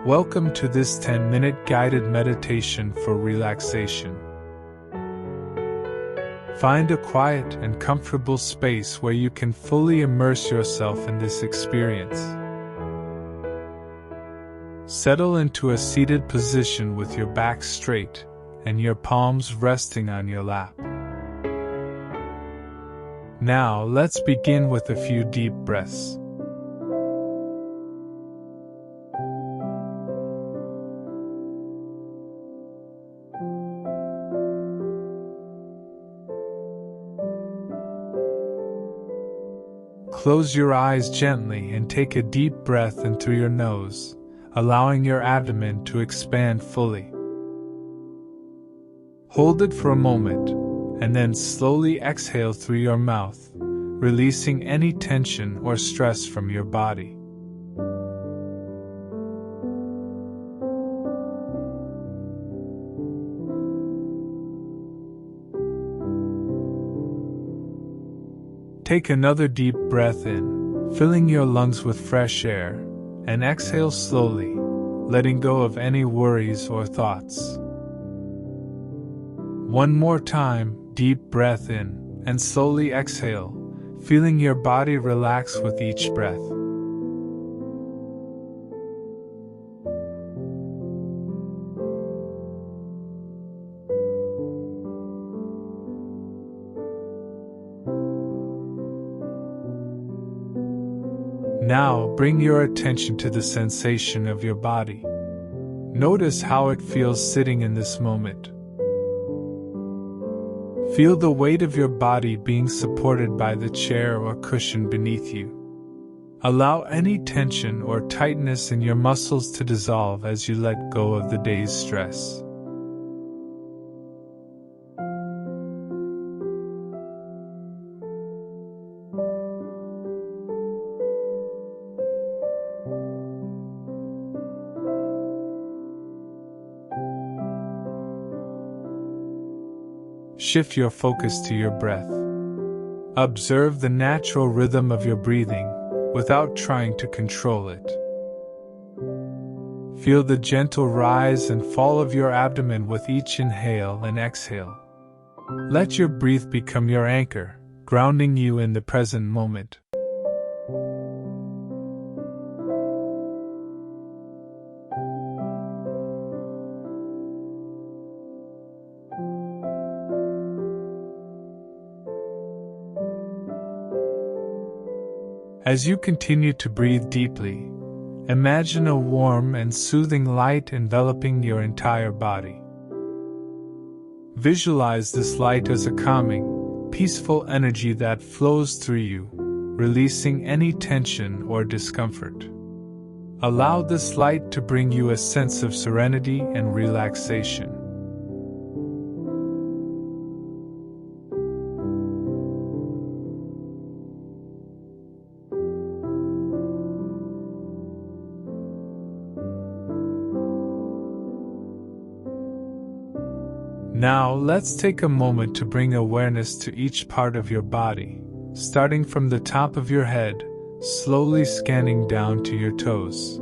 Welcome to this 10-minute guided meditation for relaxation. Find a quiet and comfortable space where you can fully immerse yourself in this experience. Settle into a seated position with your back straight and your palms resting on your lap. Now, let's begin with a few deep breaths. Close your eyes gently and take a deep breath in through your nose, allowing your abdomen to expand fully. Hold it for a moment, and then slowly exhale through your mouth, releasing any tension or stress from your body. Take another deep breath in, filling your lungs with fresh air, and exhale slowly, letting go of any worries or thoughts. One more time, deep breath in, and slowly exhale, feeling your body relax with each breath. Now, bring your attention to the sensation of your body. Notice how it feels sitting in this moment. Feel the weight of your body being supported by the chair or cushion beneath you. Allow any tension or tightness in your muscles to dissolve as you let go of the day's stress. Shift your focus to your breath. Observe the natural rhythm of your breathing without trying to control it. Feel the gentle rise and fall of your abdomen with each inhale and exhale. Let your breath become your anchor, grounding you in the present moment. As you continue to breathe deeply, imagine a warm and soothing light enveloping your entire body. Visualize this light as a calming, peaceful energy that flows through you, releasing any tension or discomfort. Allow this light to bring you a sense of serenity and relaxation. Now, let's take a moment to bring awareness to each part of your body, starting from the top of your head, slowly scanning down to your toes.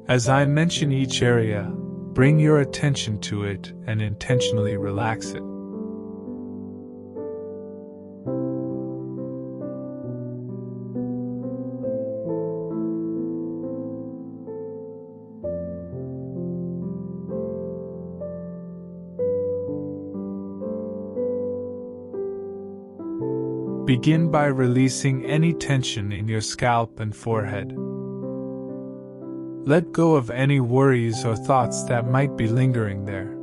As I mention each area, bring your attention to it and intentionally relax it. Begin by releasing any tension in your scalp and forehead. Let go of any worries or thoughts that might be lingering there.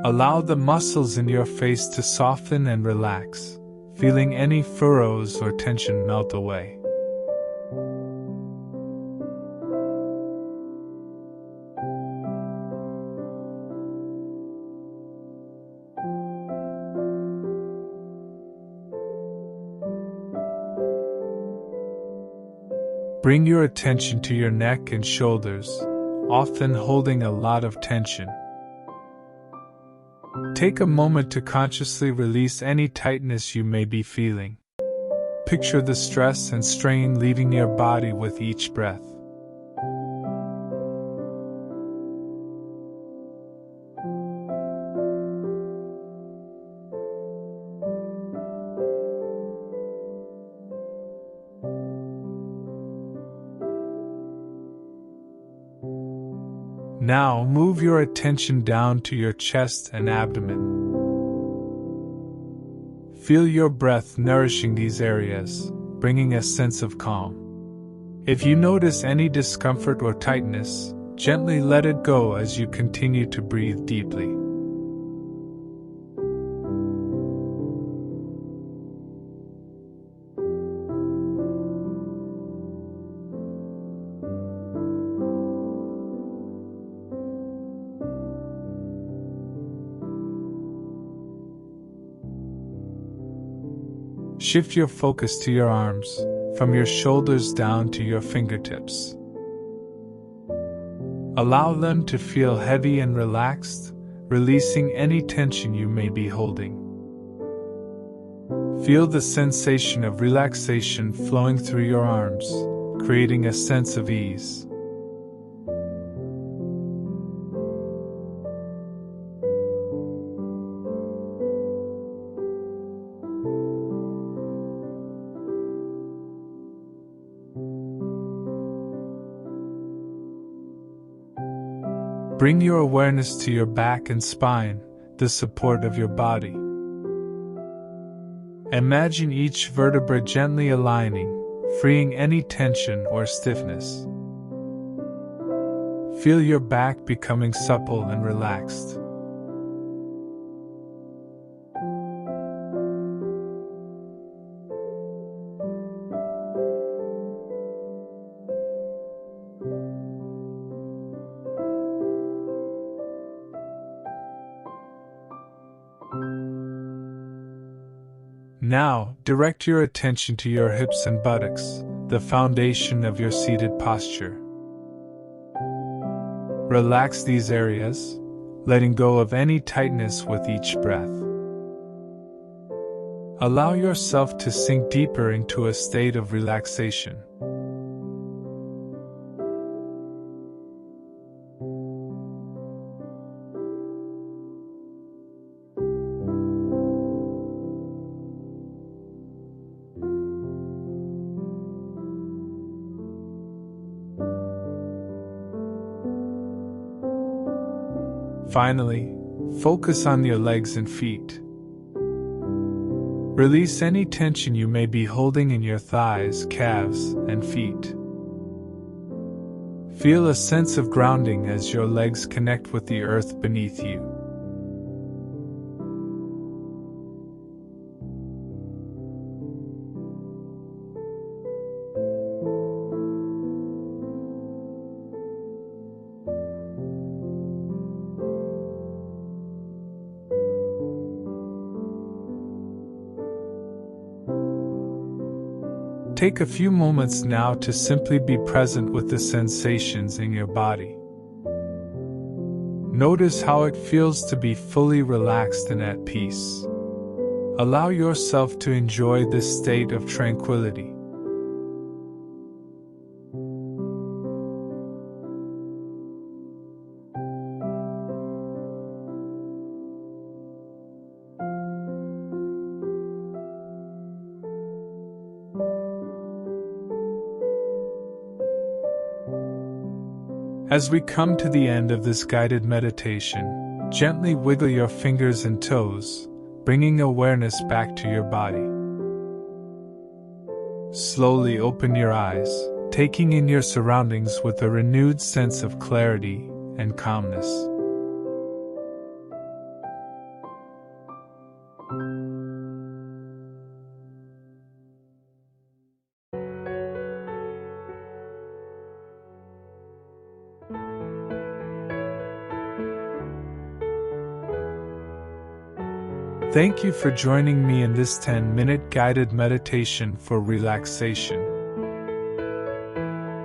Allow the muscles in your face to soften and relax, feeling any furrows or tension melt away. Bring your attention to your neck and shoulders, often holding a lot of tension. Take a moment to consciously release any tightness you may be feeling. picture the stress and strain leaving your body with each breath. Now move your attention down to your chest and abdomen. Feel your breath nourishing these areas, bringing a sense of calm. If you notice any discomfort or tightness, gently let it go as you continue to breathe deeply. Shift your focus to your arms, from your shoulders down to your fingertips. Allow them to feel heavy and relaxed, releasing any tension you may be holding. Feel the sensation of relaxation flowing through your arms, creating a sense of ease. Bring your awareness to your back and spine, the support of your body. Imagine each vertebra gently aligning, freeing any tension or stiffness. Feel your back becoming supple and relaxed. Now, direct your attention to your hips and buttocks, the foundation of your seated posture. Relax these areas, letting go of any tightness with each breath. Allow yourself to sink deeper into a state of relaxation. Finally, focus on your legs and feet. Release any tension you may be holding in your thighs, calves, and feet. Feel a sense of grounding as your legs connect with the earth beneath you. Take a few moments now to simply be present with the sensations in your body. Notice how it feels to be fully relaxed and at peace. Allow yourself to enjoy this state of tranquility. As we come to the end of this guided meditation, gently wiggle your fingers and toes, bringing awareness back to your body. Slowly open your eyes, taking in your surroundings with a renewed sense of clarity and calmness. Thank you for joining me in this 10-minute guided meditation for relaxation.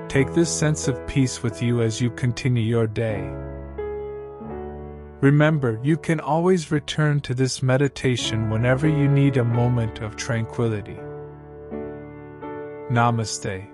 Take this sense of peace with you as you continue your day. Remember, you can always return to this meditation whenever you need a moment of tranquility. Namaste.